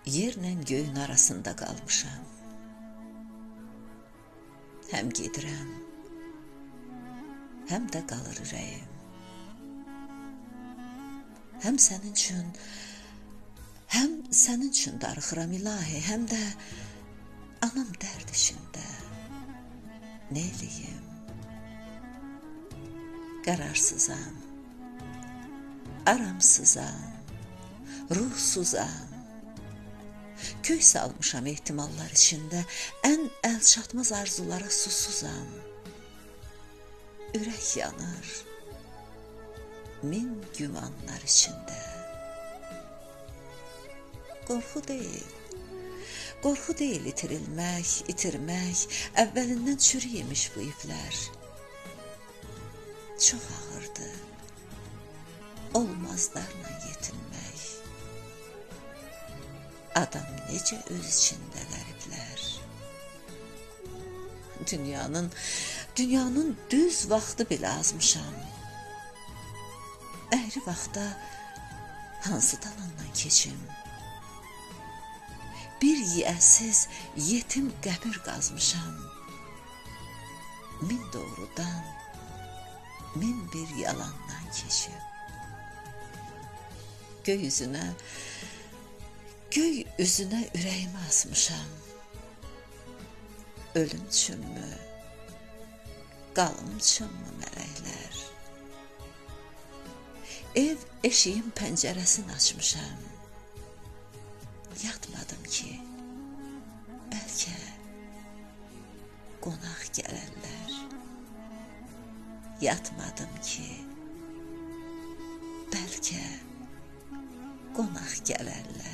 yerlə göyün arasında qalmışam. Həm gedirəm, həm də qalır ürəyim. Həm sənin üçün darıxıram ilahi, həm də anam dərd işində. Nə eləyim? Qərarsızam, aramsızam, ruhsuzam. Köy salmışam ehtimallar içində, ən əlçatmaz arzulara susuzam. Ürək yanır, min gümanlar içində. Qorxu deyil itirilmək, itirmək, əvvəlindən çürüymiş bu iplər. Çox ağırdı, olmazlarla yetinmək. Adam necə öz içində qəriblər. Dünyanın düz vaxtı belə azmışam. Əhri vaxtda hansı dalandan keçim? Bir yiyəsiz, yetim qəbir qazmışam. Min doğrudan, min bir yalandan keçib. Göy üzünə ürəyimi asmışam. Ölüm üçünmü, qalım üçünmü mələklər? Ev eşiyin pəncərəsini açmışam. Yatmadım ki, bəlkə qonaq gələrlər. Yatmadım ki, bəlkə qonaq gələrlər.